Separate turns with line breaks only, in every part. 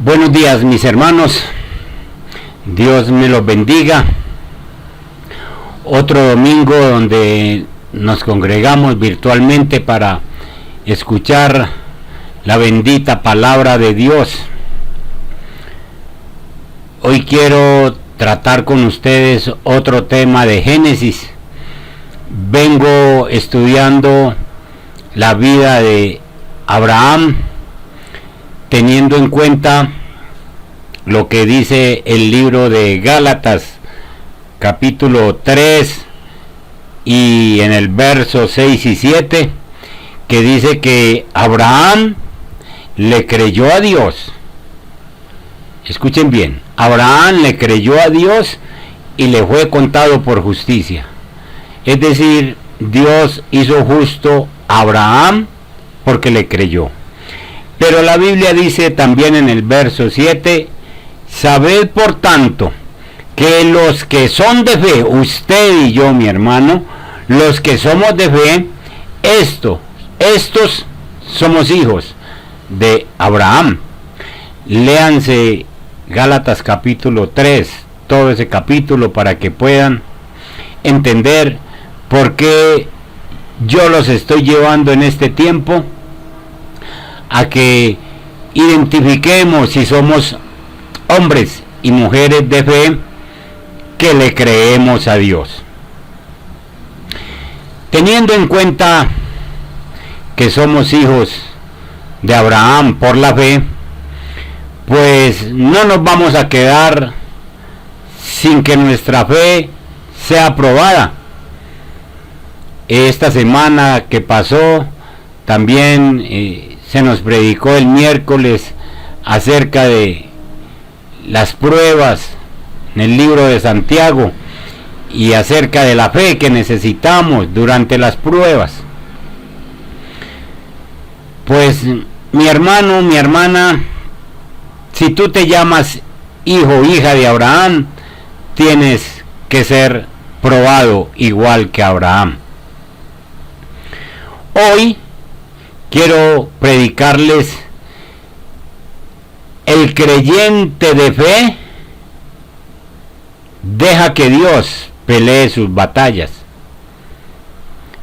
Buenos días, mis hermanos. Dios me los bendiga. Otro domingo donde nos congregamos virtualmente para escuchar la bendita palabra de Dios. Hoy quiero tratar con ustedes otro tema de Génesis. Vengo estudiando la vida de Abraham, teniendo en cuenta lo que dice el libro de Gálatas, capítulo 3, y en el verso 6 y 7, que dice que Abraham le creyó a Dios. Escuchen bien, Abraham le creyó a Dios y le fue contado por justicia. Es decir, Dios hizo justo a Abraham porque le creyó. Pero la Biblia dice también en el verso 7, sabed por tanto que los que son de fe, usted y yo, mi hermano, los que somos de fe, estos somos hijos de Abraham. Léanse Gálatas capítulo 3, todo ese capítulo, para que puedan entender por qué yo los estoy llevando en este tiempo a que identifiquemos si somos hombres y mujeres de fe que le creemos a Dios. Teniendo en cuenta que somos hijos de Abraham por la fe, pues no nos vamos a quedar sin que nuestra fe sea aprobada. Esta semana que pasó también se nos predicó el miércoles acerca de las pruebas en el libro de Santiago y acerca de la fe que necesitamos durante las pruebas. Pues mi hermano, mi hermana, si tú te llamas hijo o hija de Abraham, tienes que ser probado igual que Abraham. Hoy quiero predicarles: el creyente de fe deja que Dios pelee sus batallas.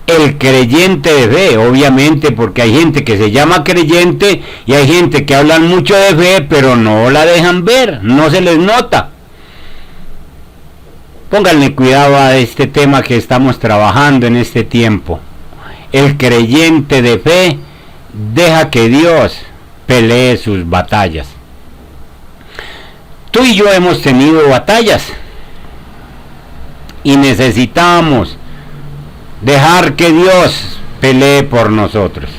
El creyente de fe, obviamente, porque hay gente que se llama creyente y hay gente que hablan mucho de fe, pero no la dejan ver, no se les nota. Pónganle cuidado a este tema que estamos trabajando en este tiempo. El creyente de fe deja que Dios pelee sus batallas. Tú y yo hemos tenido batallas y necesitamos dejar que Dios pelee por nosotros.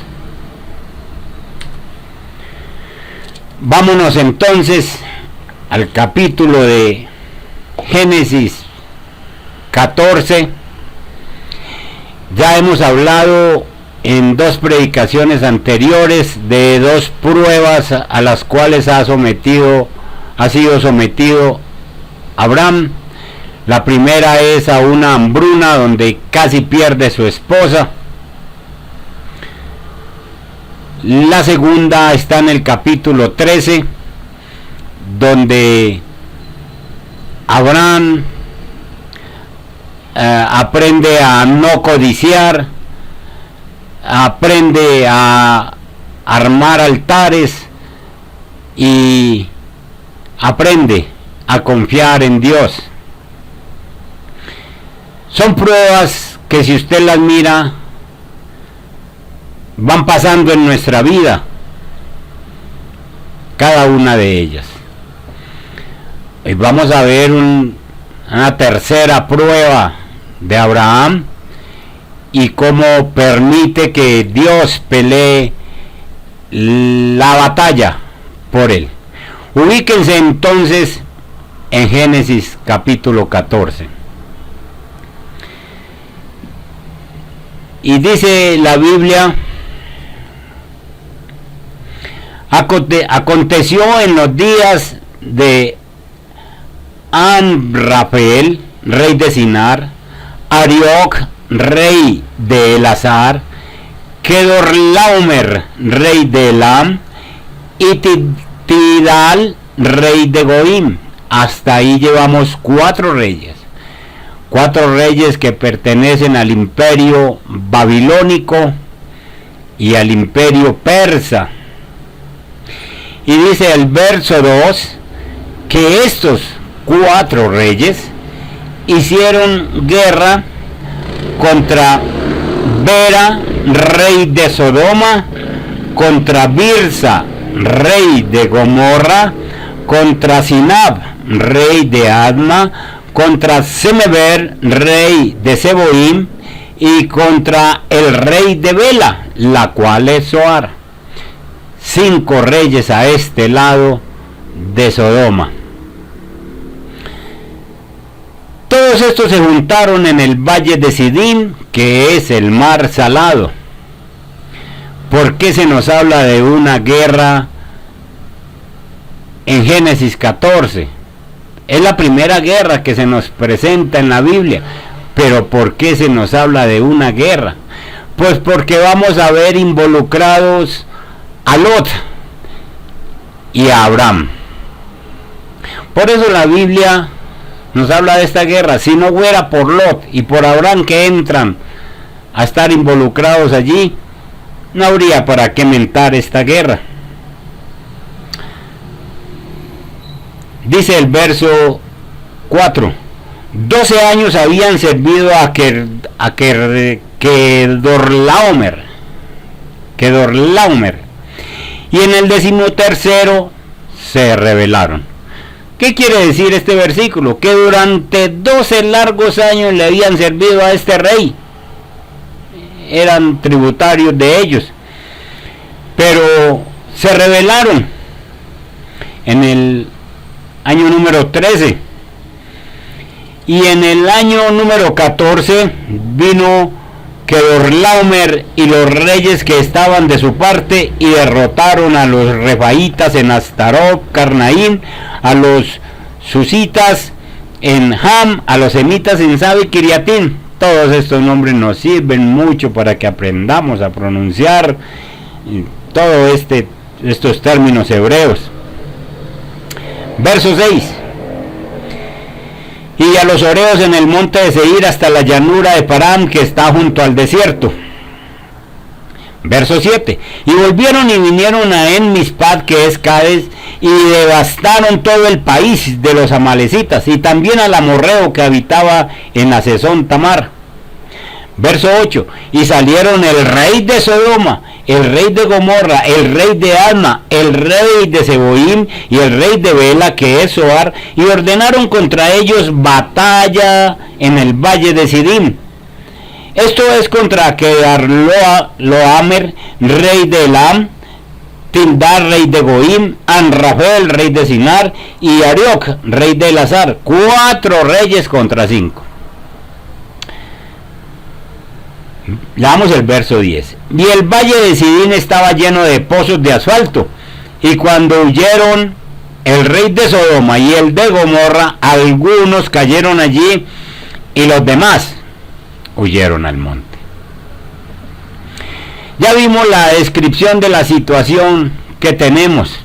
Vámonos entonces al capítulo de Génesis 14. Ya hemos hablado en dos predicaciones anteriores de dos pruebas a las cuales ha sido sometido Abraham. La primera es a una hambruna donde casi pierde su esposa. La segunda está en el capítulo 13, donde Abraham aprende a no codiciar, aprende a armar altares y aprende a confiar en Dios. Son pruebas que, si usted las mira, van pasando en nuestra vida, cada una de ellas. Y vamos a ver una tercera prueba de Abraham y cómo permite que Dios pelee la batalla por él. Ubíquense entonces en Génesis capítulo 14. Y dice la Biblia: aconteció en los días de Amraphel, rey de Sinar, Arioc, rey de Elazar, Kedorlaomer, rey de Elam, y Tidal, rey de Goim. Hasta ahí llevamos 4 reyes. 4 reyes que pertenecen al imperio babilónico y al imperio persa. Y dice el verso 2 que estos 4 reyes hicieron guerra contra Bera, rey de Sodoma, contra Birsa, rey de Gomorra, contra Sinab, rey de Adma, contra Semeber, rey de Seboim, y contra el rey de Bela, la cual es Zoar. 5 reyes a este lado de Sodoma. Todos estos se juntaron en el valle de Sidín, que es el mar salado. ¿Por qué se nos habla de una guerra en Génesis 14? Es la primera guerra que se nos presenta en la Biblia. Pero ¿por qué se nos habla de una guerra? Pues porque vamos a ver involucrados a Lot y a Abraham. Por eso la Biblia nos habla de esta guerra. Si no fuera por Lot y por Abraham que entran a estar involucrados allí, no habría para qué mentar esta guerra. Dice el verso 4: 12 años habían servido a Kedorlaomer, y en el 13º se rebelaron. ¿Qué quiere decir este versículo? Que durante 12 largos años le habían servido a este rey. Eran tributarios de ellos. Pero se rebelaron en el año número 13. Y en el año número 14 vino Kedorlaomer y los reyes que estaban de su parte y derrotaron a los refaitas en Astarot, Carnaín, a los susitas en Ham, a los semitas en Sabe y Kiriatín. Todos estos nombres nos sirven mucho para que aprendamos a pronunciar todos estos términos hebreos. Verso 6: y a los horeos en el monte de Seir hasta la llanura de Param que está junto al desierto. Verso 7: y volvieron y vinieron a En-Mispad, que es Cades, y devastaron todo el país de los amalecitas, y también al amorreo que habitaba en Hasezón Tamar. Verso 8: y salieron el rey de Sodoma, el rey de Gomorra, el rey de Adma, el rey de Seboim y el rey de Bela, que es Zoar, y ordenaron contra ellos batalla en el valle de Sidín. Esto es contra Kedorlaomer, rey de Elam, Tindar, rey de Goim, Anrafel, rey de Sinar, y Arioc, rey de Elazar. 4 reyes contra 5. Leamos el verso 10. Y el valle de Sidín estaba lleno de pozos de asfalto, y cuando huyeron el rey de Sodoma y el de Gomorra, algunos cayeron allí y los demás huyeron al monte. Ya vimos la descripción de la situación que tenemos.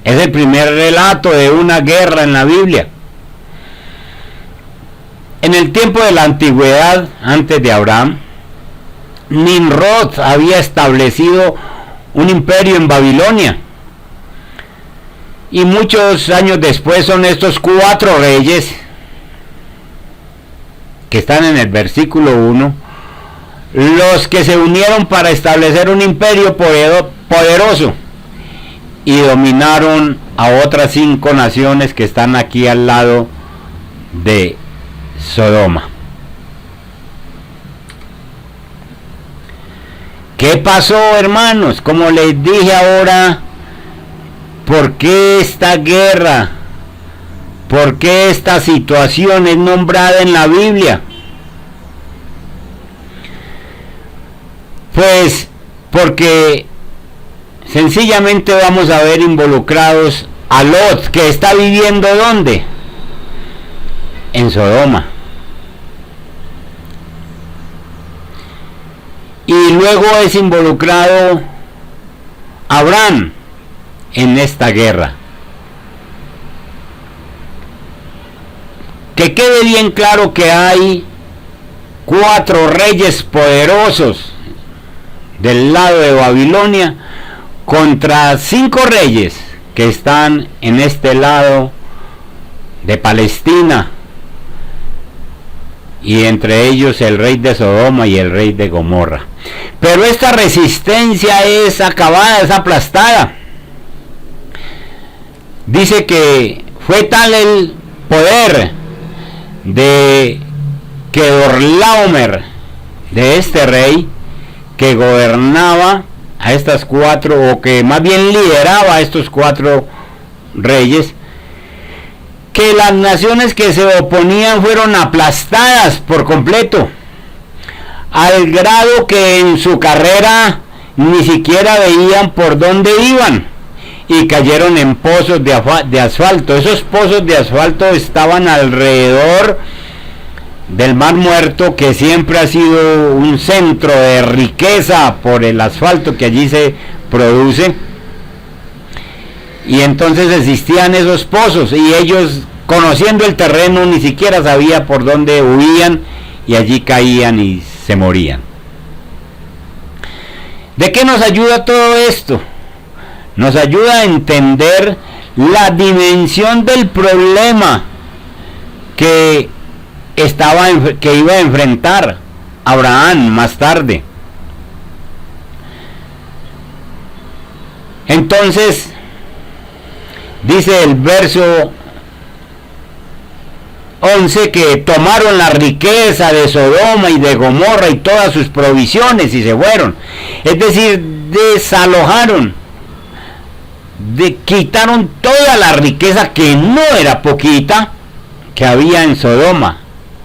Es el primer relato de una guerra en la Biblia. En el tiempo de la antigüedad, antes de Abraham, Nimrod había establecido un imperio en Babilonia. Y muchos años después son estos 4 reyes que están en el versículo 1, los que se unieron para establecer un imperio poderoso y dominaron a otras 5 naciones que están aquí al lado de Sodoma. ¿Qué pasó, hermanos? Como les dije ahora, ¿por qué esta guerra? ¿Por qué esta situación es nombrada en la Biblia? Pues porque sencillamente vamos a ver involucrados a Lot, que está viviendo ¿dónde? En Sodoma. Y luego es involucrado Abraham en esta guerra. Que quede bien claro que hay 4 reyes poderosos del lado de Babilonia contra 5 reyes que están en este lado de Palestina, y entre ellos el rey de Sodoma y el rey de Gomorra. Pero esta resistencia es acabada, es aplastada. Dice que fue tal el poder de Kedorlaomer, de este rey, que gobernaba a estas 4, o que más bien lideraba a estos 4 reyes, que las naciones que se oponían fueron aplastadas por completo, al grado que en su carrera ni siquiera veían por dónde iban, y cayeron en pozos de asfalto. Esos pozos de asfalto estaban alrededor del Mar Muerto, que siempre ha sido un centro de riqueza por el asfalto que allí se produce, y entonces existían esos pozos, y ellos, conociendo el terreno, ni siquiera sabían por dónde huían, y allí caían y se morían. ¿De qué nos ayuda todo esto? Nos ayuda a entender la dimensión del problema que iba a enfrentar Abraham más tarde. Entonces, dice el verso 11 que tomaron la riqueza de Sodoma y de Gomorra y todas sus provisiones y se fueron. Es decir, desalojaron, quitaron toda la riqueza, que no era poquita, que había en Sodoma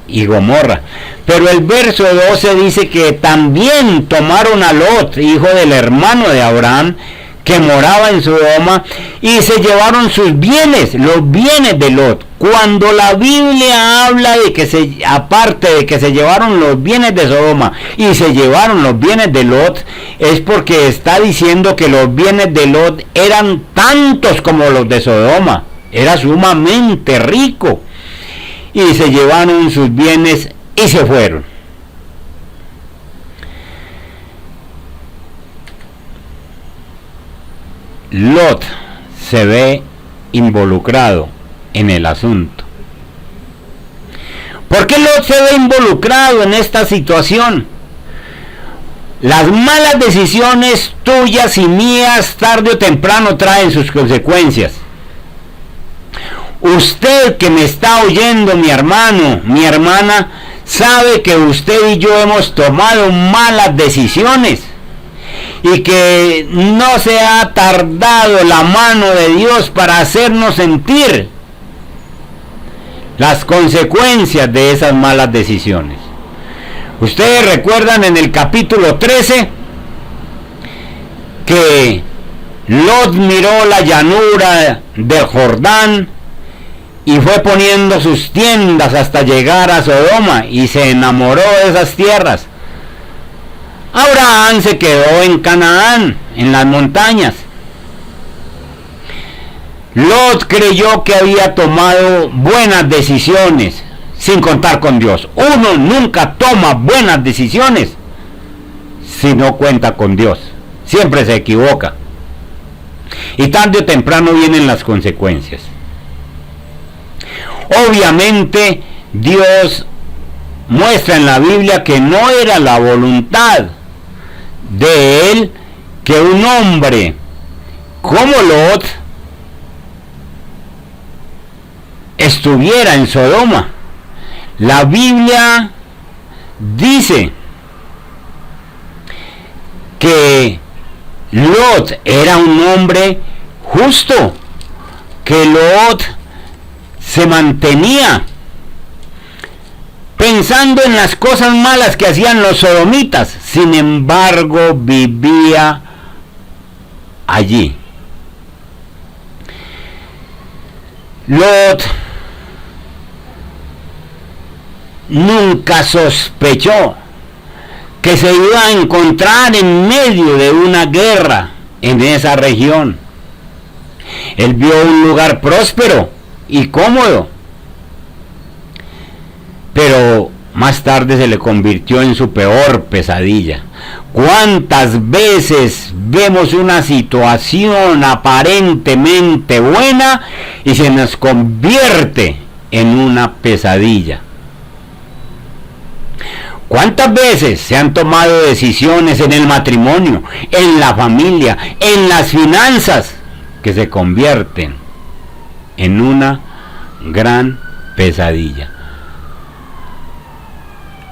y Gomorra. Pero el verso 12 dice que también tomaron a Lot, hijo del hermano de Abraham, que moraba en Sodoma, y se llevaron sus bienes, los bienes de Lot. Cuando la Biblia habla de que aparte de que se llevaron los bienes de Sodoma y se llevaron los bienes de Lot, es porque está diciendo que los bienes de Lot eran tantos como los de Sodoma. Era sumamente rico, y se llevaron sus bienes y se fueron. Lot se ve involucrado en el asunto. ¿Por qué Lot se ve involucrado en esta situación? Las malas decisiones tuyas y mías tarde o temprano traen sus consecuencias. Usted que me está oyendo, mi hermano, mi hermana, sabe que usted y yo hemos tomado malas decisiones, y que no se ha tardado la mano de Dios para hacernos sentir las consecuencias de esas malas decisiones. Ustedes recuerdan en el capítulo 13 que Lot miró la llanura del Jordán y fue poniendo sus tiendas hasta llegar a Sodoma, y se enamoró de esas tierras. Abraham se quedó en Canaán, en las montañas. Lot creyó que había tomado buenas decisiones sin contar con Dios. Uno nunca toma buenas decisiones si no cuenta con Dios. Siempre se equivoca. Y tarde o temprano vienen las consecuencias. Obviamente, Dios muestra en la Biblia que no era la voluntad de él que un hombre como Lot estuviera en Sodoma. La Biblia dice que Lot era un hombre justo, que Lot se mantenía pensando en las cosas malas que hacían los sodomitas, sin embargo vivía allí. Lot nunca sospechó que se iba a encontrar en medio de una guerra en esa región. Él vio un lugar próspero y cómodo, pero más tarde se le convirtió en su peor pesadilla. ¿Cuántas veces vemos una situación aparentemente buena y se nos convierte en una pesadilla? ¿Cuántas veces se han tomado decisiones en el matrimonio, en la familia, en las finanzas, que se convierten en una gran pesadilla?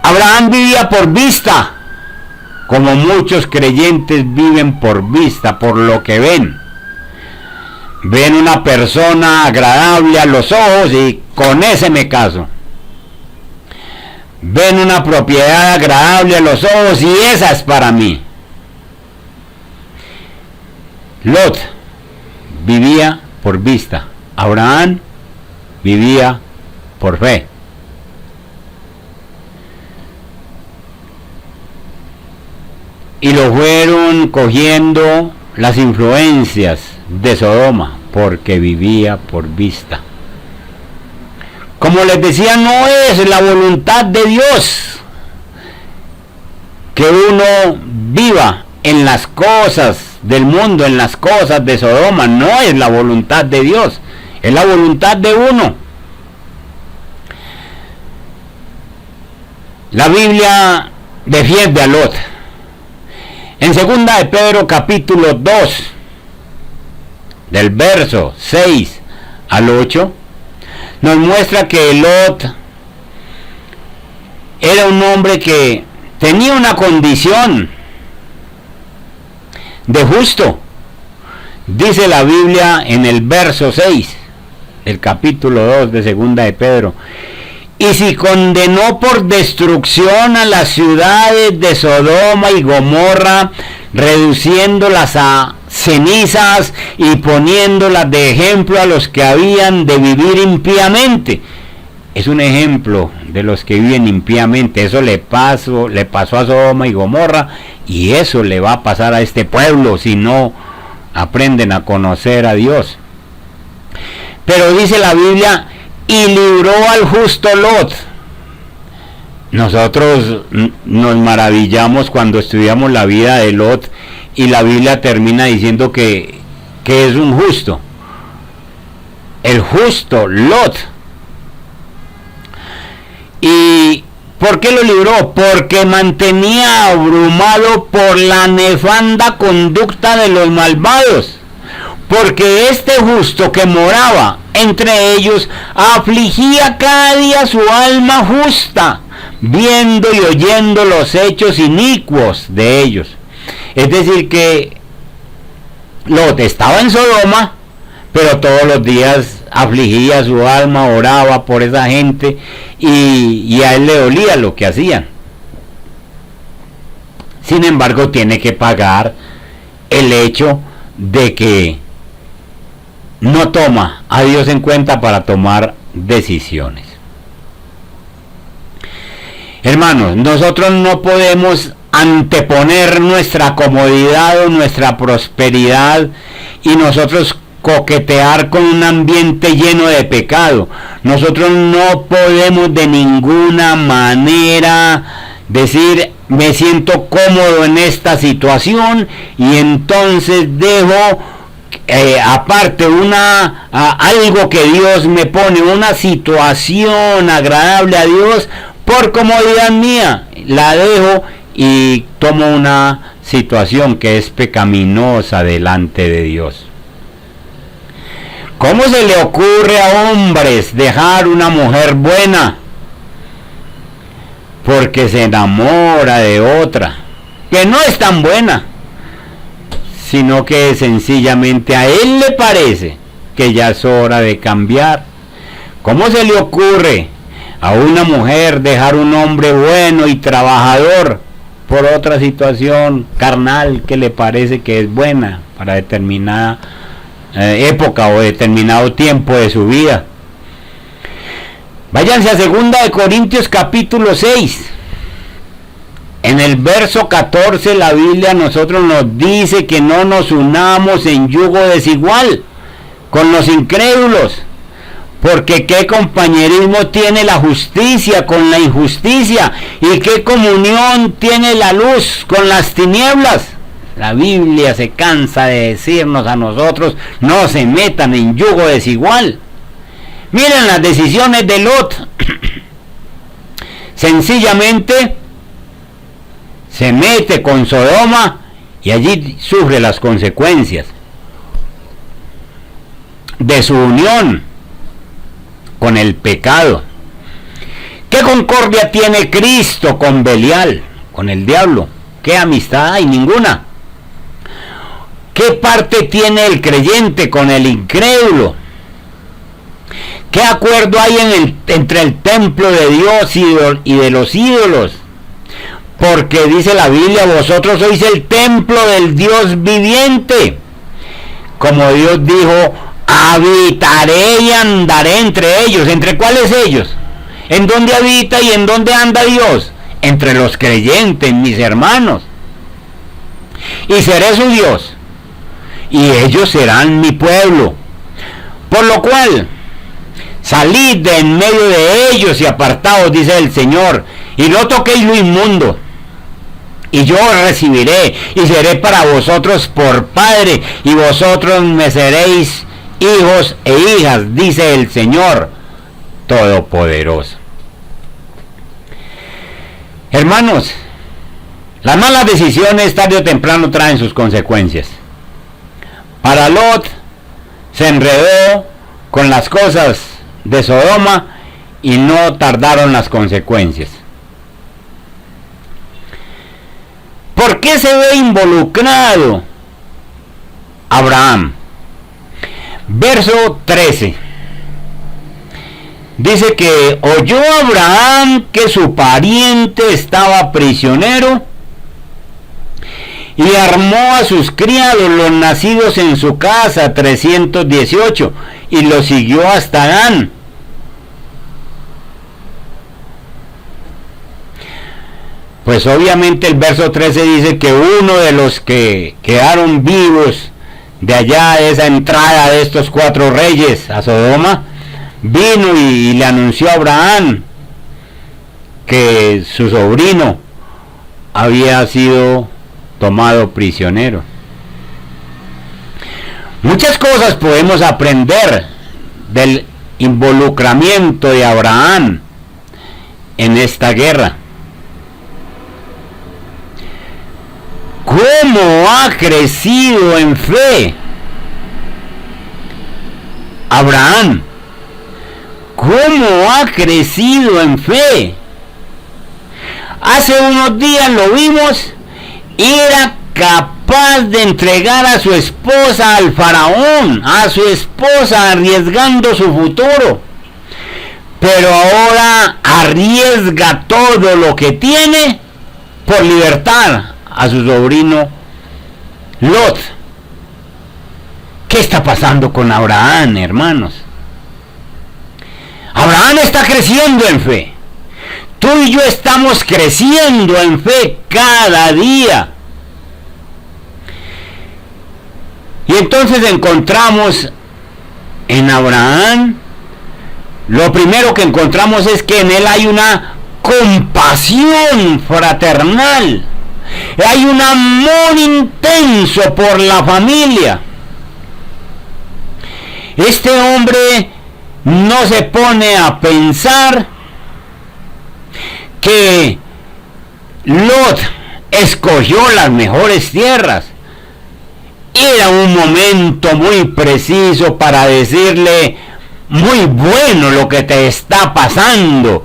Abraham vivía por vista, como muchos creyentes viven por vista, por lo que ven. Ven una persona agradable a los ojos y con ese me caso. Ven una propiedad agradable a los ojos y esa es para mí. Lot vivía por vista. Abraham vivía por fe. Y lo fueron cogiendo las influencias de Sodoma porque vivía por vista. Como les decía, no es la voluntad de Dios que uno viva en las cosas del mundo, en las cosas de Sodoma. No es la voluntad de Dios, es la voluntad de uno. La Biblia defiende a Lot. En 2 de Pedro capítulo 2, del verso 6 al 8, nos muestra que Lot era un hombre que tenía una condición de justo. Dice la Biblia en el verso 6 del capítulo 2 de 2 de Pedro: y si condenó por destrucción a las ciudades de Sodoma y Gomorra, reduciéndolas a cenizas y poniéndolas de ejemplo a los que habían de vivir impíamente. Es un ejemplo de los que viven impíamente. Eso le pasó a Sodoma y Gomorra, y eso le va a pasar a este pueblo si no aprenden a conocer a Dios. Pero dice la Biblia: y libró al justo Lot. Nosotros nos maravillamos cuando estudiamos la vida de Lot y la Biblia termina diciendo que es un justo. El justo Lot. ¿Y por qué lo libró? Porque mantenía abrumado por la nefanda conducta de los malvados. Porque este justo que moraba entre ellos afligía cada día su alma justa, viendo y oyendo los hechos inicuos de ellos. Es decir, que Lot estaba en Sodoma, pero todos los días afligía su alma, oraba por esa gente, y a él le dolía lo que hacían. Sin embargo, tiene que pagar el hecho de que no toma a Dios en cuenta para tomar decisiones. Hermanos, nosotros no podemos anteponer nuestra comodidad o nuestra prosperidad y nosotros coquetear con un ambiente lleno de pecado. Nosotros no podemos de ninguna manera decir: me siento cómodo en esta situación y entonces dejo aparte algo que Dios me pone, una situación agradable a Dios, por comodidad mía, la dejo y tomo una situación que es pecaminosa delante de Dios. ¿Cómo se le ocurre a hombres dejar una mujer buena porque se enamora de otra que no es tan buena, sino que sencillamente a él le parece que ya es hora de cambiar? ¿Cómo se le ocurre a una mujer dejar un hombre bueno y trabajador por otra situación carnal que le parece que es buena para determinada época o determinado tiempo de su vida? Váyanse a 2 de Corintios capítulo 6. En el verso 14 la Biblia a nosotros nos dice que no nos unamos en yugo desigual. con los incrédulos. Porque qué compañerismo tiene la justicia con la injusticia, y qué comunión tiene la luz con las tinieblas. La Biblia se cansa de decirnos a nosotros: no se metan en yugo desigual. Miren las decisiones de Lot. Sencillamente se mete con Sodoma y allí sufre las consecuencias de su unión con el pecado. ¿Qué concordia tiene Cristo con Belial, con el diablo? ¿Qué amistad hay? Ninguna. ¿Qué parte tiene el creyente con el incrédulo? ¿Qué acuerdo hay entre el templo de Dios y de los ídolos? Porque dice la Biblia: vosotros sois el templo del Dios viviente. Como Dios dijo: habitaré y andaré entre ellos. ¿Entre cuáles ellos? ¿En dónde habita y en dónde anda Dios? Entre los creyentes, mis hermanos. Y seré su Dios, y ellos serán mi pueblo. Por lo cual, salid de en medio de ellos y apartaos, dice el Señor, y no toquéis lo inmundo. Y yo os recibiré, y seré para vosotros por padre, y vosotros me seréis hijos e hijas, dice el Señor Todopoderoso. Hermanos, las malas decisiones tarde o temprano traen sus consecuencias. Para Lot, se enredó con las cosas de Sodoma y no tardaron las consecuencias. ¿Por qué se ve involucrado Abraham? Verso 13. Dice que oyó Abraham que su pariente estaba prisionero y armó a sus criados, los nacidos en su casa, 318, y los siguió hasta Dan. Pues obviamente el verso 13 dice que uno de los que quedaron vivos de allá, de esa entrada de estos 4 reyes a Sodoma, vino y le anunció a Abraham que su sobrino había sido tomado prisionero. Muchas cosas podemos aprender del involucramiento de Abraham en esta guerra. ¿Cómo ha crecido en fe Abraham? ¿Cómo ha crecido en fe? Hace unos días lo vimos, era capaz de entregar a su esposa al faraón, a su esposa, arriesgando su futuro. Pero ahora arriesga todo lo que tiene por libertar a su sobrino Lot. ¿Qué está pasando con Abraham, hermanos? Abraham está creciendo en fe. Tú y yo estamos creciendo en fe cada día. Y entonces encontramos en Abraham, lo primero que encontramos es que en él hay una compasión fraternal. Hay un amor intenso por la familia. Este hombre no se pone a pensar que Lot escogió las mejores tierras. Era un momento muy preciso para decirle: muy bueno lo que te está pasando,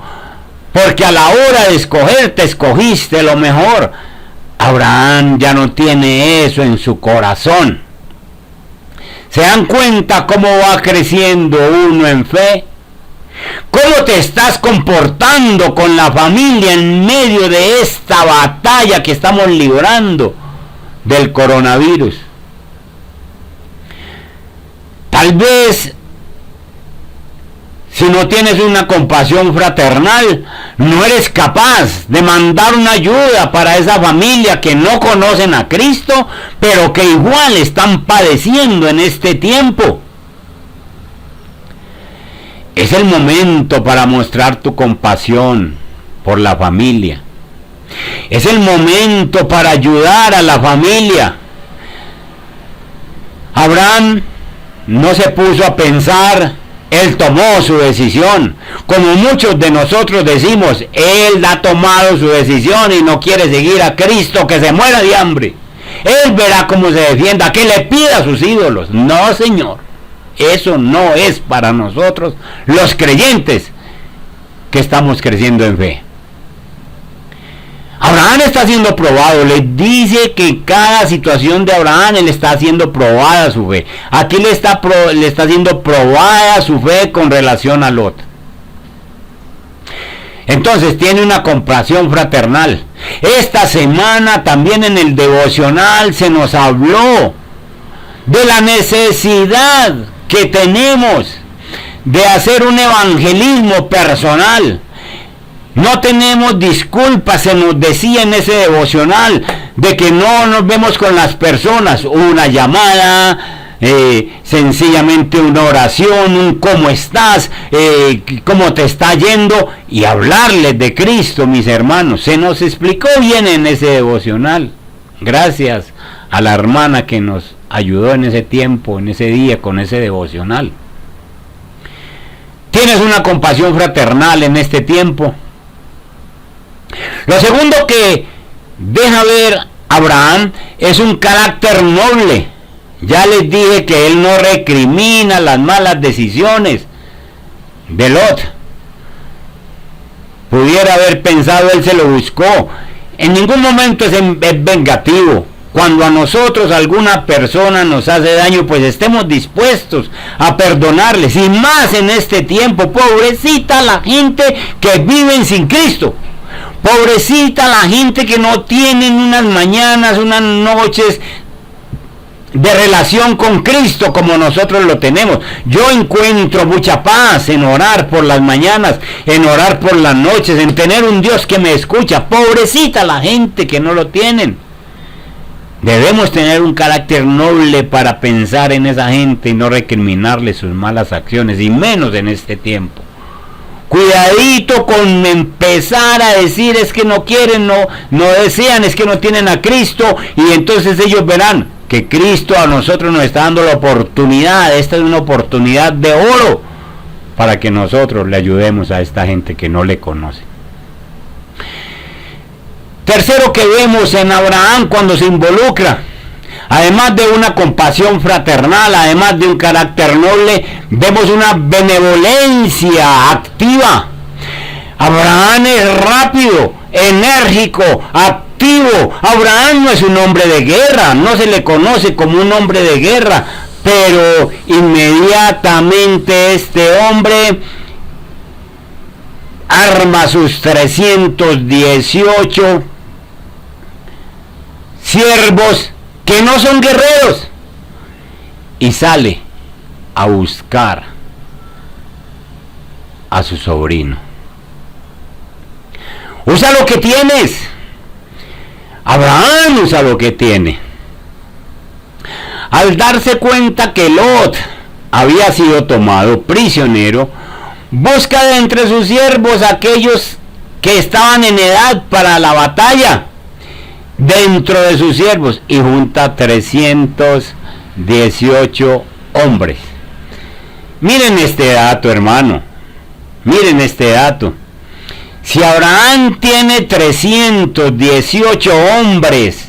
porque a la hora de escoger te escogiste lo mejor. Abraham ya no tiene eso en su corazón. ¿Se dan cuenta cómo va creciendo uno en fe? ¿Cómo te estás comportando con la familia en medio de esta batalla que estamos librando del coronavirus? Tal vez, si no tienes una compasión fraternal, no eres capaz de mandar una ayuda para esa familia que no conocen a Cristo, pero que igual están padeciendo en este tiempo. Es el momento para mostrar tu compasión por la familia. Es el momento para ayudar a la familia. Abraham no se puso a pensar, él tomó su decisión. Como muchos de nosotros decimos, él ha tomado su decisión y no quiere seguir a Cristo, que se muera de hambre. Él verá cómo se defienda, que le pida a sus ídolos. No, Señor, eso no es para nosotros, los creyentes que estamos creciendo en fe. Abraham está siendo probado. Les dice que cada situación de Abraham le está siendo probada su fe. Aquí le está siendo probada su fe con relación a Lot. Entonces tiene una compasión fraternal. Esta semana también en el devocional se nos habló de la necesidad que tenemos de hacer un evangelismo personal. No tenemos disculpas, se nos decía en ese devocional, de que no nos vemos con las personas. Una llamada, sencillamente una oración, un cómo estás, cómo te está yendo, y hablarles de Cristo, mis hermanos. Se nos explicó bien en ese devocional. Gracias a la hermana que nos ayudó en ese tiempo, en ese día, con ese devocional. Tienes una compasión fraternal en este tiempo. Lo segundo que deja ver Abraham es un carácter noble. Ya les dije que él no recrimina las malas decisiones de Lot. Pudiera haber pensado, él se lo buscó. En ningún momento es vengativo. Cuando a nosotros alguna persona nos hace daño, pues estemos dispuestos a perdonarles. Y más en este tiempo, pobrecita la gente que viven sin Cristo. Pobrecita la gente que no tienen unas mañanas, unas noches de relación con Cristo como nosotros lo tenemos. Yo encuentro mucha paz en orar por las mañanas, en orar por las noches, en tener un Dios que me escucha. Pobrecita la gente que no lo tienen. Debemos tener un carácter noble para pensar en esa gente y no recriminarle sus malas acciones, y menos en este tiempo. Cuidadito con empezar a decir es que no quieren, no desean, es que no tienen a Cristo, y entonces ellos verán que Cristo a nosotros nos está dando la oportunidad. Esta es una oportunidad de oro para que nosotros le ayudemos a esta gente que no le conoce. Tercero que vemos en Abraham cuando se involucra, además de una compasión fraternal, además de un carácter noble, vemos una benevolencia activa. Abraham es rápido, enérgico, activo. Abraham no es un hombre de guerra, no se le conoce como un hombre de guerra, pero inmediatamente este hombre arma sus 318 siervos que no son guerreros y sale a buscar a su sobrino. Usa lo que tienes. Abraham usa lo que tiene. Al darse cuenta que Lot había sido tomado prisionero, busca de entre sus siervos aquellos que estaban en edad para la batalla dentro de sus siervos y junta 318 hombres. Miren este dato, hermano. Miren este dato. Si Abraham tiene 318 hombres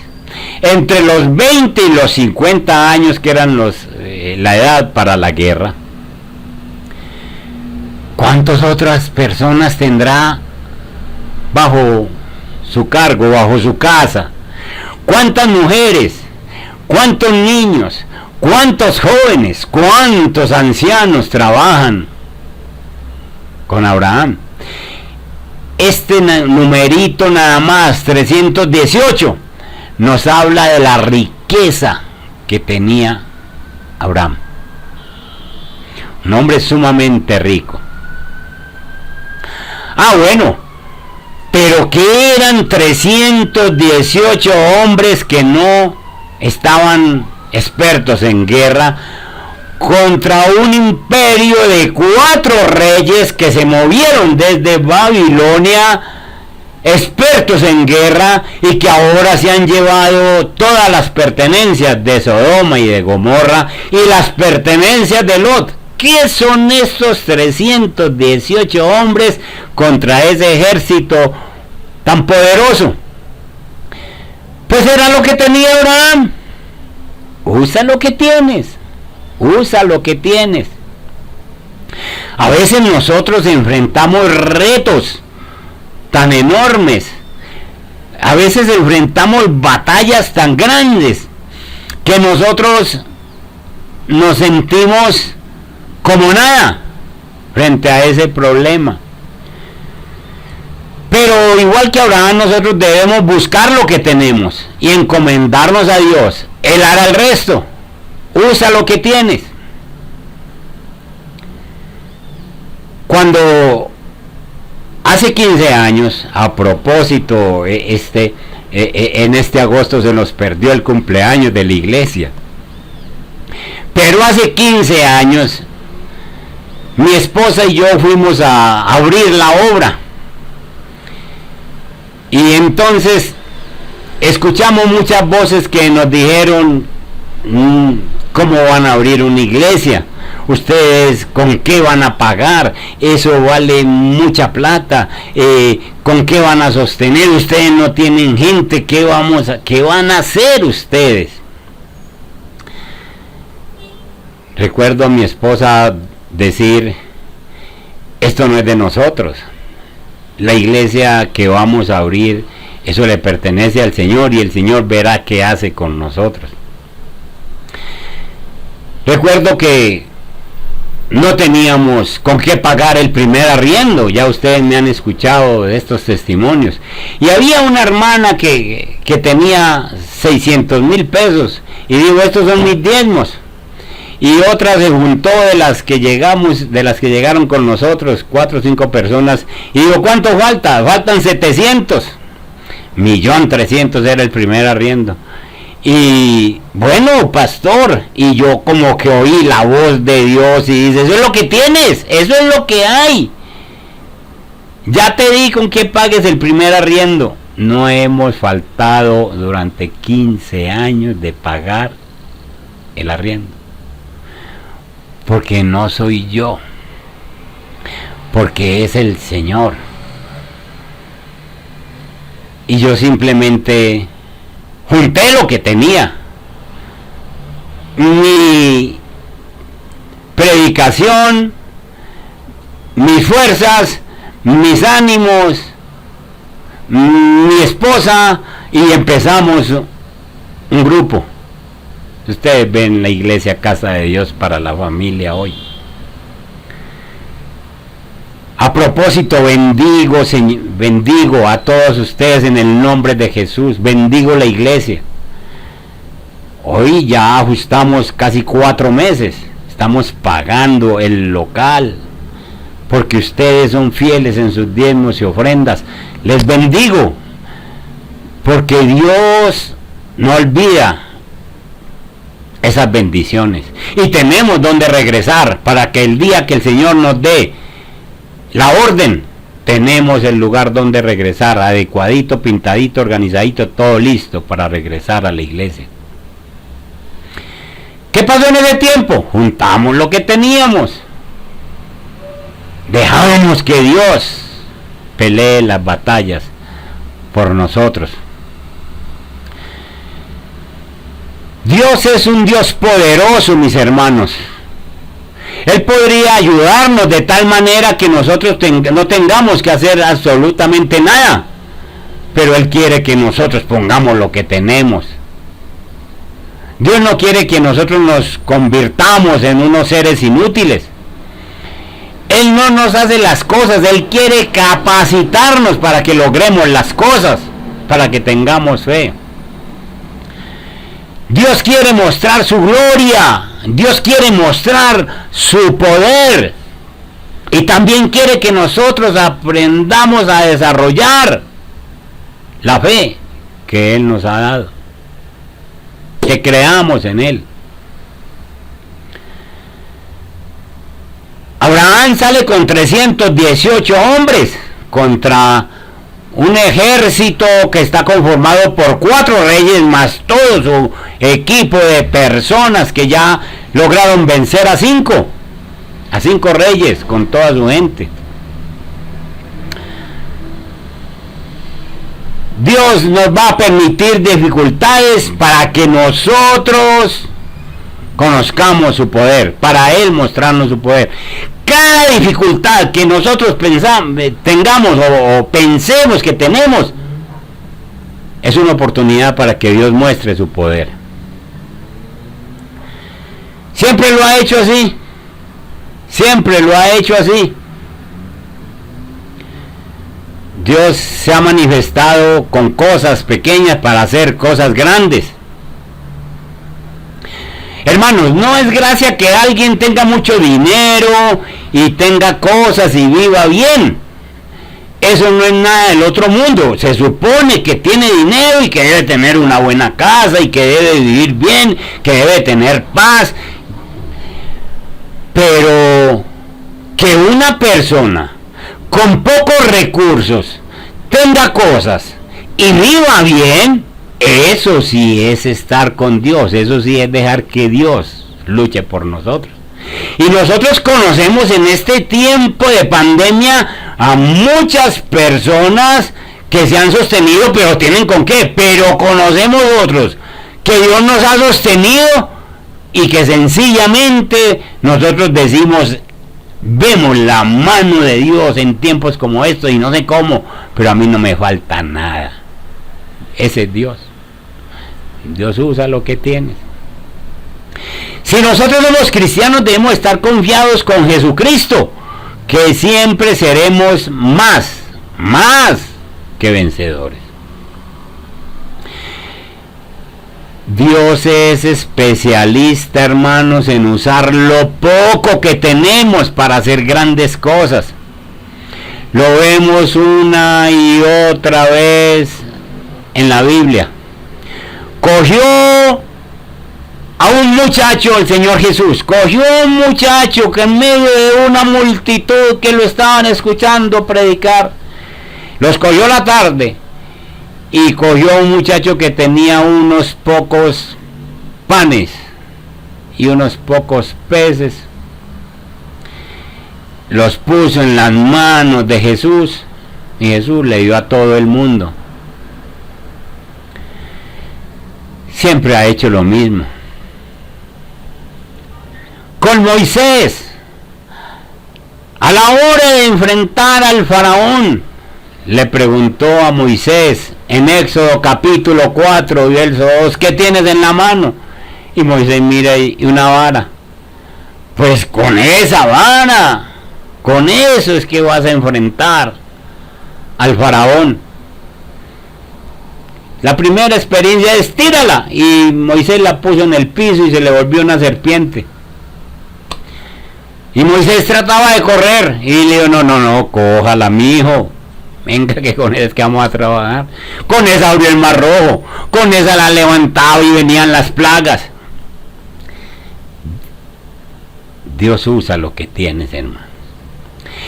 entre los 20 y los 50 años, que eran la edad para la guerra, ¿cuántas otras personas tendrá bajo su cargo, bajo su casa? ¿Cuántas mujeres? ¿Cuántos niños? ¿Cuántos jóvenes? ¿Cuántos ancianos trabajan con Abraham? Este numerito nada más, 318, nos habla de la riqueza que tenía Abraham. Un hombre sumamente rico. Bueno, pero ¿qué eran 318 hombres que no estaban expertos en guerra? contra un imperio de 4 reyes que se movieron desde Babilonia, expertos en guerra, y que ahora se han llevado todas las pertenencias de Sodoma y de Gomorra y las pertenencias de Lot. ¿Qué son estos 318 hombres contra ese ejército tan poderoso? Pues era lo que tenía Abraham. Usa lo que tienes. Usa lo que tienes. A veces nosotros enfrentamos retos tan enormes. A veces enfrentamos batallas tan grandes que nosotros nos sentimos como nada frente a ese problema. Pero igual que Abraham, nosotros debemos buscar lo que tenemos y encomendarnos a Dios. Él hará el resto. Usa lo que tienes. Cuando hace 15 años, a propósito, en este agosto se nos perdió el cumpleaños de la iglesia. Pero hace 15 años, mi esposa y yo fuimos a abrir la obra. Y entonces escuchamos muchas voces que nos dijeron, ¿cómo van a abrir una iglesia? ¿Ustedes con qué van a pagar? Eso vale mucha plata. ¿Con qué van a sostener? Ustedes no tienen gente. ¿Qué van a hacer ustedes? Recuerdo a mi esposa decir, esto no es de nosotros. La iglesia que vamos a abrir, eso le pertenece al Señor y el Señor verá qué hace con nosotros. Recuerdo que no teníamos con qué pagar el primer arriendo. Ya ustedes me han escuchado de estos testimonios. Y había una hermana que tenía 600,000 pesos y digo, estos son mis diezmos. Y otra se juntó de las que llegaron con nosotros, 4 o 5 personas, y digo, ¿cuánto falta? Faltan 700. 1.300.000 era el primer arriendo. Y bueno, pastor, y yo como que oí la voz de Dios y dice, eso es lo que tienes, eso es lo que hay. Ya te di con que pagues el primer arriendo. No hemos faltado durante 15 años de pagar el arriendo. Porque no soy yo, porque es el Señor. Y yo simplemente junté lo que tenía. Mi predicación, mis fuerzas, mis ánimos, mi esposa, y empezamos un grupo. Ustedes ven la iglesia Casa de Dios para la Familia hoy. A propósito, bendigo a todos ustedes en el nombre de Jesús. Bendigo la iglesia. Hoy ya ajustamos casi 4 meses. Estamos pagando el local porque ustedes son fieles en sus diezmos y ofrendas. Les bendigo porque Dios no olvida esas bendiciones, y tenemos donde regresar para que el día que el Señor nos dé la orden, tenemos el lugar donde regresar, adecuadito, pintadito, organizadito, todo listo para regresar a la iglesia. ¿Qué pasó en ese tiempo? Juntamos lo que teníamos, dejamos que Dios pelee las batallas por nosotros. Dios es un Dios poderoso, mis hermanos. Él podría ayudarnos de tal manera que nosotros no tengamos que hacer absolutamente nada. Pero Él quiere que nosotros pongamos lo que tenemos. Dios no quiere que nosotros nos convirtamos en unos seres inútiles. Él no nos hace las cosas, Él quiere capacitarnos para que logremos las cosas, para que tengamos fe. Dios quiere mostrar su gloria, Dios quiere mostrar su poder, y también quiere que nosotros aprendamos a desarrollar la fe que Él nos ha dado, que creamos en Él. Abraham sale con 318 hombres contra un ejército que está conformado por 4 reyes más todo su equipo de personas que ya lograron vencer a 5 reyes con toda su gente. Dios nos va a permitir dificultades para que nosotros conozcamos su poder, para Él mostrarnos su poder. Cada dificultad que nosotros tengamos o pensemos que tenemos es una oportunidad para que Dios muestre su poder. Siempre lo ha hecho así. Siempre lo ha hecho así. Dios se ha manifestado con cosas pequeñas para hacer cosas grandes. Hermanos, no es gracia que alguien tenga mucho dinero y tenga cosas y viva bien. Eso no es nada del otro mundo. Se supone que tiene dinero y que debe tener una buena casa y que debe vivir bien, que debe tener paz. Pero que una persona con pocos recursos tenga cosas y viva bien, eso sí es estar con Dios, eso sí es dejar que Dios luche por nosotros. Y nosotros conocemos en este tiempo de pandemia a muchas personas que se han sostenido, pero tienen con qué. Pero conocemos otros que Dios nos ha sostenido y que sencillamente nosotros decimos, vemos la mano de Dios en tiempos como estos y no sé cómo, pero a mí no me falta nada. Ese es Dios. Dios usa lo que tienes. Si nosotros somos cristianos, debemos estar confiados con Jesucristo, que siempre seremos más que vencedores. Dios es especialista, hermanos, en usar lo poco que tenemos para hacer grandes cosas. Lo vemos una y otra vez en la Biblia. Cogió a un muchacho, el Señor Jesús, cogió a un muchacho que en medio de una multitud que lo estaban escuchando predicar, los cogió la tarde y cogió a un muchacho que tenía unos pocos panes y unos pocos peces, los puso en las manos de Jesús y Jesús le dio a todo el mundo. Siempre ha hecho lo mismo. Con Moisés, a la hora de enfrentar al faraón, le preguntó a Moisés en Éxodo capítulo 4, verso 2, ¿qué tienes en la mano? Y Moisés mira y una vara. Pues con esa vara, con eso es que vas a enfrentar al faraón. La primera experiencia es tírala, y Moisés la puso en el piso y se le volvió una serpiente. Y Moisés trataba de correr y le dijo, no, cójala, mijo. Venga, que con esa es que vamos a trabajar. Con esa abrió el mar rojo, con esa la levantaba y venían las plagas. Dios usa lo que tienes, hermano.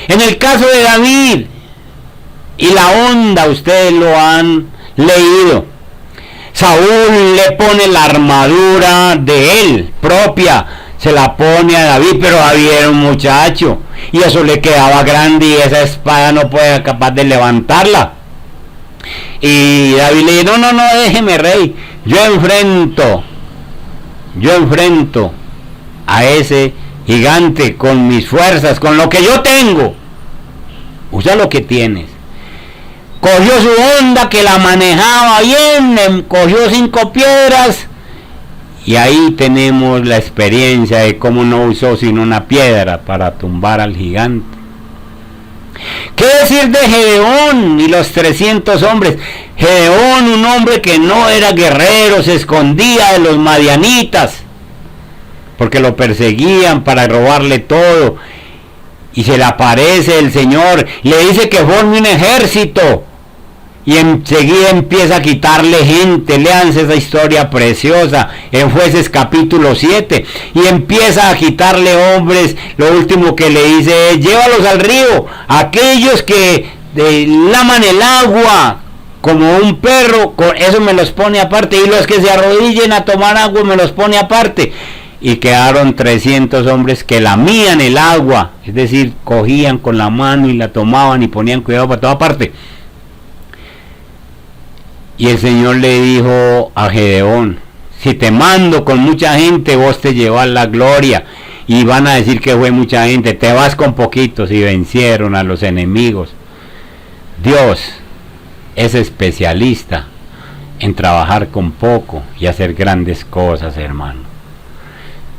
En el caso de David y la onda, ustedes lo han leído. Saúl le pone la armadura de él propia, se la pone a David, pero David era un muchacho y eso le quedaba grande y esa espada no puede ser capaz de levantarla. Y David le dice, no, déjeme, rey, yo enfrento a ese gigante con mis fuerzas, con lo que yo tengo. Usa lo que tienes. Cogió su onda que la manejaba bien, cogió 5 piedras y ahí tenemos la experiencia de cómo no usó sino una piedra para tumbar al gigante. ¿Qué decir de Gedeón y los 300 hombres? Gedeón, un hombre que no era guerrero, se escondía de los madianitas porque lo perseguían para robarle todo. Y se le aparece el Señor, le dice que forme un ejército y enseguida empieza a quitarle gente. Léanse esa historia preciosa en Jueces capítulo 7, y empieza a quitarle hombres. Lo último que le dice es: llévalos al río, aquellos que laman el agua como un perro, con eso me los pone aparte, y los que se arrodillen a tomar agua me los pone aparte. Y quedaron 300 hombres que lamían el agua, es decir, cogían con la mano y la tomaban y ponían cuidado para toda parte. Y el Señor le dijo a Gedeón: si te mando con mucha gente, vos te llevas la gloria, y van a decir que fue mucha gente. Te vas con poquitos. Y vencieron a los enemigos. Dios es especialista en trabajar con poco y hacer grandes cosas, hermano.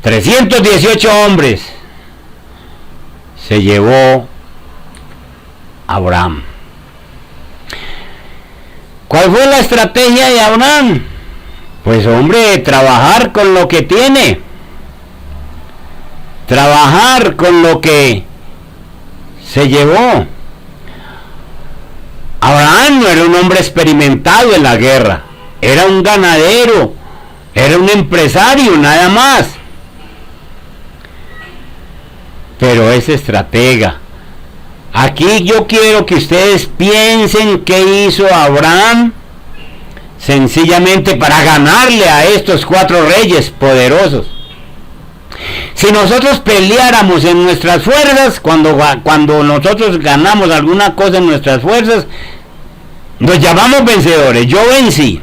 318 hombres se llevó Abraham. ¿Cuál fue la estrategia de Abraham? Pues, hombre, trabajar con lo que tiene. Trabajar con lo que se llevó. Abraham no era un hombre experimentado en la guerra. Era un ganadero. Era un empresario, nada más. Pero es estratega. Aquí yo quiero que ustedes piensen qué hizo Abraham sencillamente para ganarle a estos 4 reyes poderosos. Si nosotros peleáramos en nuestras fuerzas, cuando nosotros ganamos alguna cosa en nuestras fuerzas, nos llamamos vencedores. Yo vencí.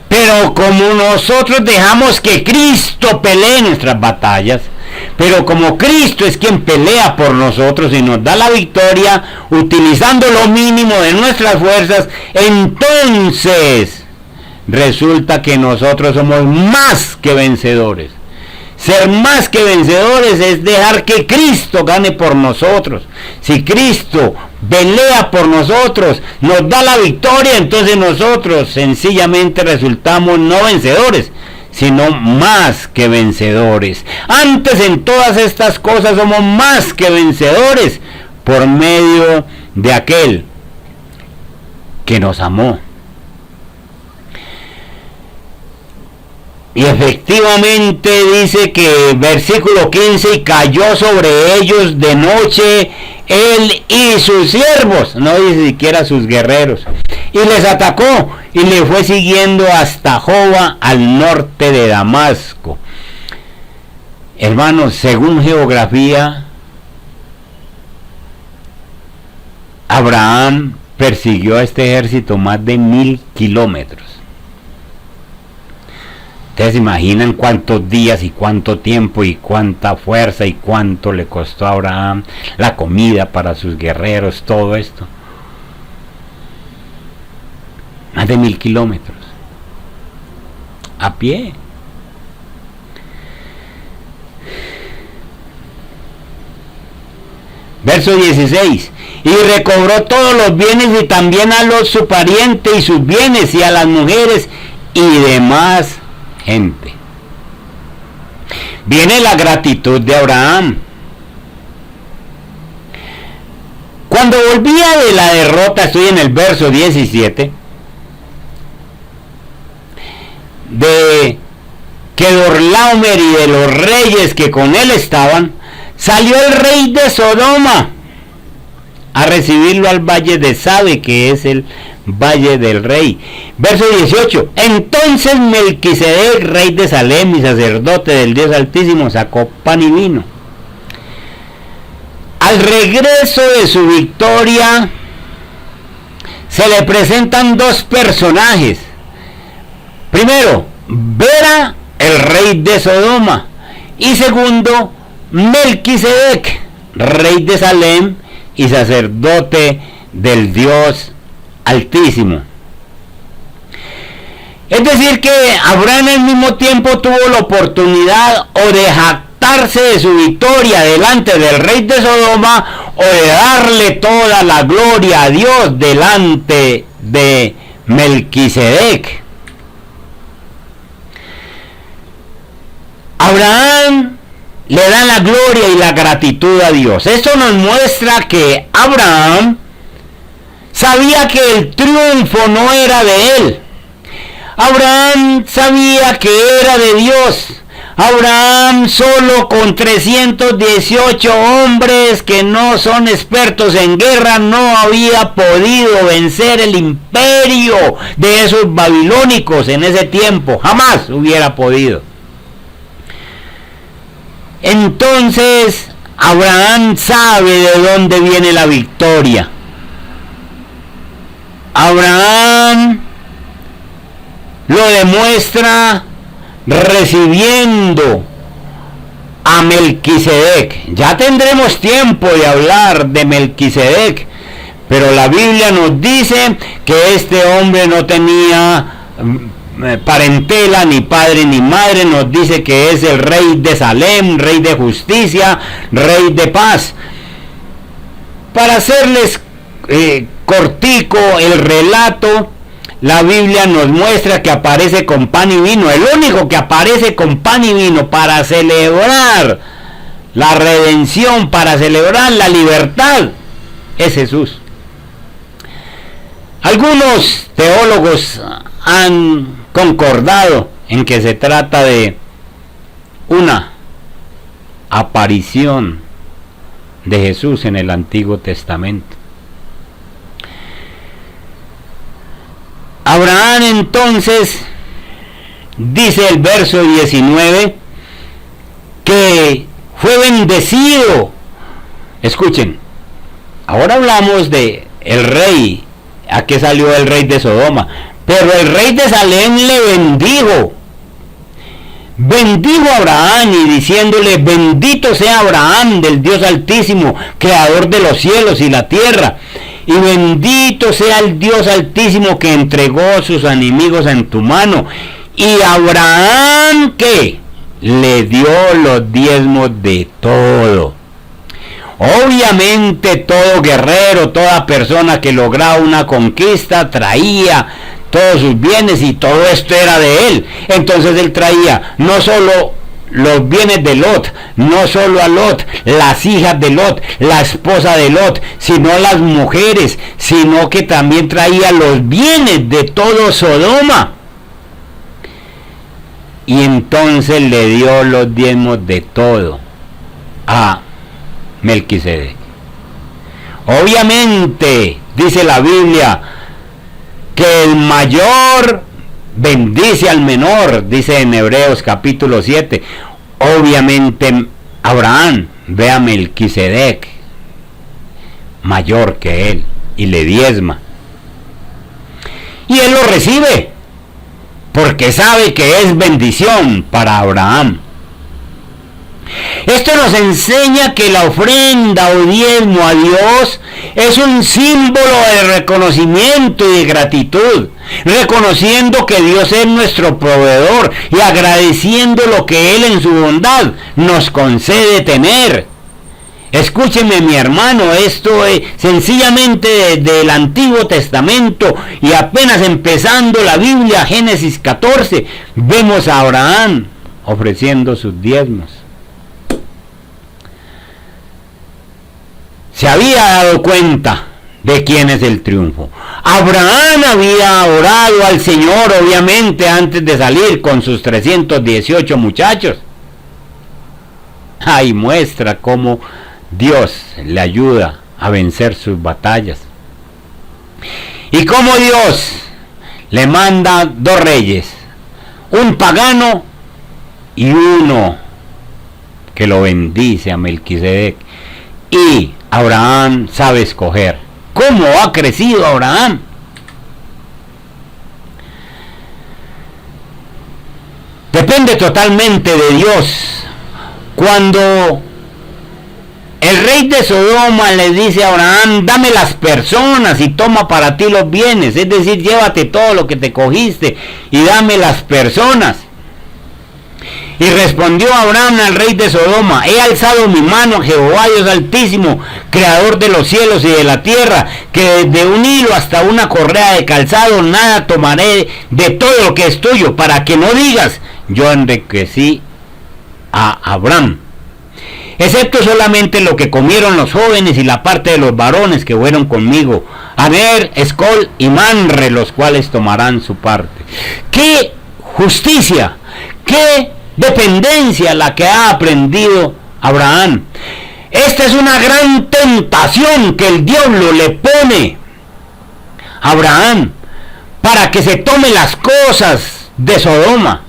Pero como nosotros dejamos que Cristo pelee nuestras batallas, pero como Cristo es quien pelea por nosotros y nos da la victoria utilizando lo mínimo de nuestras fuerzas, entonces resulta que nosotros somos más que vencedores. Ser más que vencedores es dejar que Cristo gane por nosotros. Si Cristo pelea por nosotros, nos da la victoria, entonces nosotros sencillamente resultamos no vencedores, sino más que vencedores. Antes, en todas estas cosas somos más que vencedores por medio de aquel que nos amó. Y efectivamente dice que versículo 15: y cayó sobre ellos de noche él y sus siervos, no dice siquiera sus guerreros, y les atacó y le fue siguiendo hasta Joba, al norte de Damasco. Hermanos, según geografía, Abraham persiguió a este ejército más de 1000 kilómetros. Ustedes se imaginan cuántos días y cuánto tiempo y cuánta fuerza y cuánto le costó a Abraham la comida para sus guerreros, todo esto. Más de 1000 kilómetros. A pie. Verso 16. Y recobró todos los bienes y también a su pariente y sus bienes y a las mujeres y demás gente. Viene la gratitud de Abraham. Cuando volvía de la derrota, estoy en el verso 17, de Kedorlaomer y de los reyes que con él estaban, salió el rey de Sodoma a recibirlo al valle de Sabe, que es el valle del rey. Verso 18. Entonces Melquisedec, rey de Salem y sacerdote del Dios Altísimo, sacó pan y vino. Al regreso de su victoria se le presentan 2 personajes. Primero, Bera, el rey de Sodoma, y segundo, Melquisedec, rey de Salem y sacerdote del Dios Altísimo. Es decir que Abraham al mismo tiempo tuvo la oportunidad o de jactarse de su victoria delante del rey de Sodoma, o de darle toda la gloria a Dios delante de Melquisedec. Abraham le da la gloria y la gratitud a Dios. Esto nos muestra que Abraham sabía que el triunfo no era de él. Abraham sabía que era de Dios. Abraham, solo con 318 hombres que no son expertos en guerra, no había podido vencer el imperio de esos babilónicos en ese tiempo. Jamás hubiera podido. Entonces, Abraham sabe de dónde viene la victoria. Abraham lo demuestra recibiendo a Melquisedec. Ya tendremos tiempo de hablar de Melquisedec, pero la Biblia nos dice que este hombre no tenía parentela, ni padre ni madre. Nos dice que es el rey de Salem, rey de justicia, rey de paz. Para hacerles cortico el relato, la Biblia nos muestra que aparece con pan y vino. El único que aparece con pan y vino para celebrar la redención, para celebrar la libertad, es Jesús. Algunos teólogos han concordado en que se trata de una aparición de Jesús en el Antiguo Testamento. Abraham entonces, dice el verso 19, que fue bendecido. Escuchen, ahora hablamos de el rey, a qué salió el rey de Sodoma, pero el rey de Salem le bendijo. Bendijo a Abraham y diciéndole: bendito sea Abraham del Dios Altísimo, creador de los cielos y la tierra. Y bendito sea el Dios Altísimo que entregó a sus enemigos en tu mano. Y Abraham, ¿qué? Le dio los diezmos de todo. Obviamente todo guerrero, toda persona que lograba una conquista traía todos sus bienes y todo esto era de él. Entonces él traía no solo los bienes de Lot, no solo a Lot, las hijas de Lot, la esposa de Lot, sino las mujeres, sino que también traía los bienes de todo Sodoma. Y entonces le dio los diezmos de todo a Melquisedec. Obviamente, dice la Biblia, que el mayor bendice al menor, dice en Hebreos capítulo 7. Obviamente Abraham ve a Melquisedec mayor que él y le diezma. Y él lo recibe porque sabe que es bendición para Abraham. Esto nos enseña que la ofrenda o diezmo a Dios es un símbolo de reconocimiento y de gratitud, reconociendo que Dios es nuestro proveedor y agradeciendo lo que Él en su bondad nos concede tener. Escúcheme, mi hermano, esto es sencillamente del Antiguo Testamento, y apenas empezando la Biblia, Génesis 14, vemos a Abraham ofreciendo sus diezmos. Se había dado cuenta de quién es el triunfo. Abraham había orado al Señor, obviamente, antes de salir con sus 318 muchachos. Ahí muestra cómo Dios le ayuda a vencer sus batallas. Y cómo Dios le manda dos reyes, un pagano y uno que lo bendice a Melquisedec. Y Abraham sabe escoger. ¿Cómo ha crecido Abraham? Depende totalmente de Dios. Cuando el rey de Sodoma le dice a Abraham: dame las personas y toma para ti los bienes, es decir, llévate todo lo que te cogiste y dame las personas. Y respondió Abraham al rey de Sodoma: he alzado mi mano a Jehová Dios Altísimo, creador de los cielos y de la tierra, que desde un hilo hasta una correa de calzado nada tomaré de todo lo que es tuyo, para que no digas: yo enriquecí a Abraham. excepto solamente lo que comieron los jóvenes y la parte de los varones que fueron conmigo, Aner, Escol y Manre, los cuales tomarán su parte. ¡Qué justicia! ¡Qué dependencia la que ha aprendido Abraham! Esta es una gran tentación que el diablo le pone a Abraham para que se tome las cosas de Sodoma,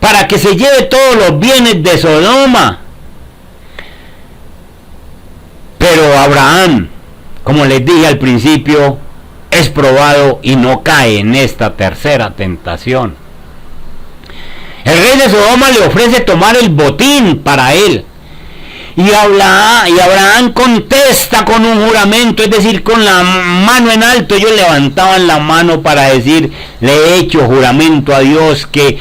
para que se lleve todos los bienes de Sodoma. Pero Abraham, como les dije al principio, es probado y no cae en esta tercera tentación. El rey de Sodoma le ofrece tomar el botín para él. Y Abraham contesta con un juramento, es decir, con la mano en alto. Ellos levantaban la mano para decir: le he hecho juramento a Dios que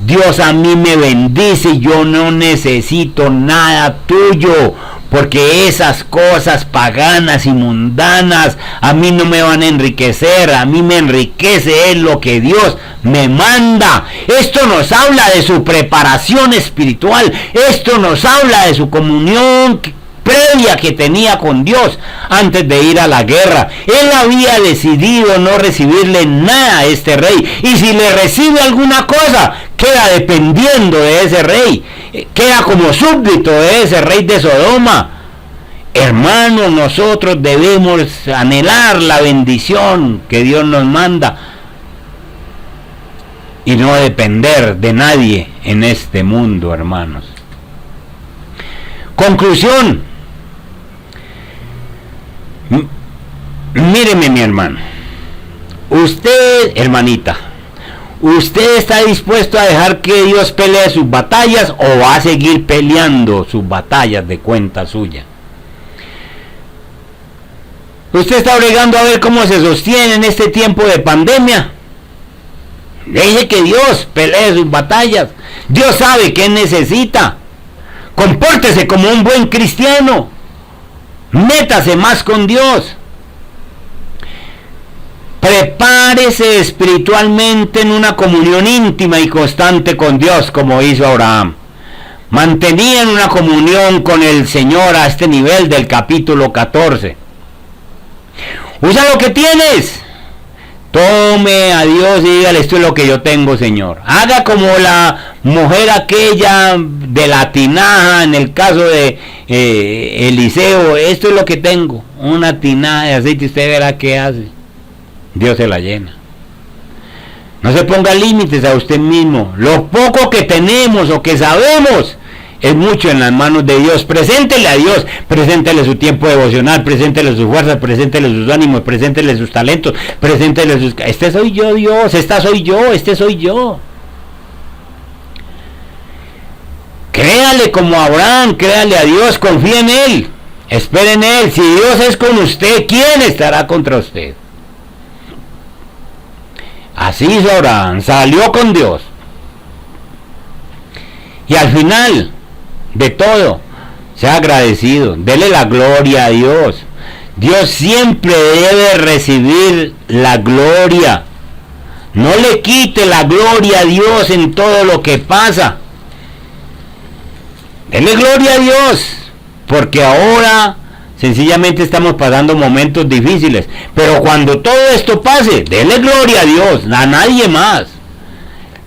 Dios a mí me bendice y yo no necesito nada tuyo, porque esas cosas paganas y mundanas a mí no me van a enriquecer, a mí me enriquece es lo que Dios me manda. Esto nos habla de su preparación espiritual, esto nos habla de su comunión previa que tenía con Dios antes de ir a la guerra. Él había decidido no recibirle nada a este rey, y si le recibe alguna cosa, queda dependiendo de ese rey, queda como súbdito de ese rey de Sodoma. Hermanos, nosotros debemos anhelar la bendición que Dios nos manda y no depender de nadie en este mundo, hermanos. Conclusión. Míreme, mi hermano. Usted, hermanita, ¿usted está dispuesto a dejar que Dios pelee sus batallas o va a seguir peleando sus batallas de cuenta suya? ¿Usted está bregando a ver cómo se sostiene en este tiempo de pandemia? Deje que Dios pelee sus batallas. Dios sabe qué necesita. Compórtese como un buen cristiano. Métase más con Dios. Prepárese espiritualmente en una comunión íntima y constante con Dios, como hizo Abraham. Mantenían una comunión con el Señor a este nivel del capítulo 14. Usa lo que tienes. Tome a Dios y dígale: esto es lo que yo tengo, Señor. Haga como la mujer aquella de la tinaja, en el caso de Eliseo: esto es lo que tengo, una tinaja de aceite, usted verá qué hace. Dios se la llena. No se ponga límites a usted mismo. Lo poco que tenemos o que sabemos es mucho en las manos de Dios. Preséntele a Dios, preséntele su tiempo devocional, preséntele sus fuerzas, preséntele sus ánimos, preséntele sus talentos, preséntele sus... Este soy yo, Dios, esta soy yo, este soy yo. Créale como Abraham, créale a Dios, confíe en Él, espere en Él. Si Dios es con usted, ¿quién estará contra usted? Así hizo Abraham, salió con Dios. Y al final de todo, sea agradecido, dele la gloria a Dios. Dios siempre debe recibir la gloria. No le quite la gloria a Dios en todo lo que pasa. Dele gloria a Dios, porque ahora sencillamente estamos pasando momentos difíciles. Pero cuando todo esto pase, dele gloria a Dios, a nadie más.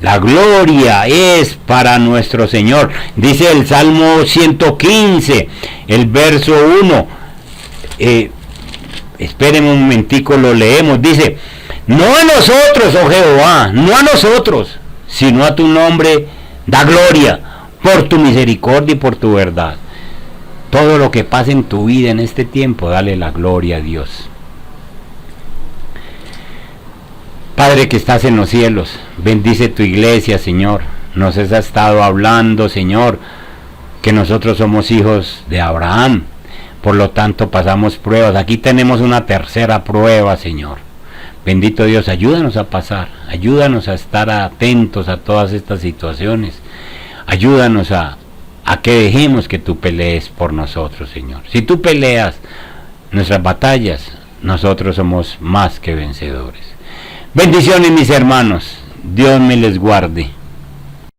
La gloria es para nuestro Señor. Dice el Salmo 115, el verso 1. Espérenme un momentico, lo leemos. Dice: no a nosotros, oh Jehová, no a nosotros, sino a tu nombre da gloria, por tu misericordia y por tu verdad. Todo lo que pase en tu vida en este tiempo, dale la gloria a Dios. Padre que estás en los cielos, bendice tu iglesia, Señor. Nos has estado hablando, Señor, que nosotros somos hijos de Abraham. Por lo tanto, pasamos pruebas. Aquí tenemos una tercera prueba, Señor. Bendito Dios, ayúdanos a pasar. Ayúdanos a estar atentos a todas estas situaciones. Ayúdanos a que dejemos que tú pelees por nosotros, Señor. Si tú peleas nuestras batallas, nosotros somos más que vencedores. Bendiciones, mis hermanos. Dios me les guarde.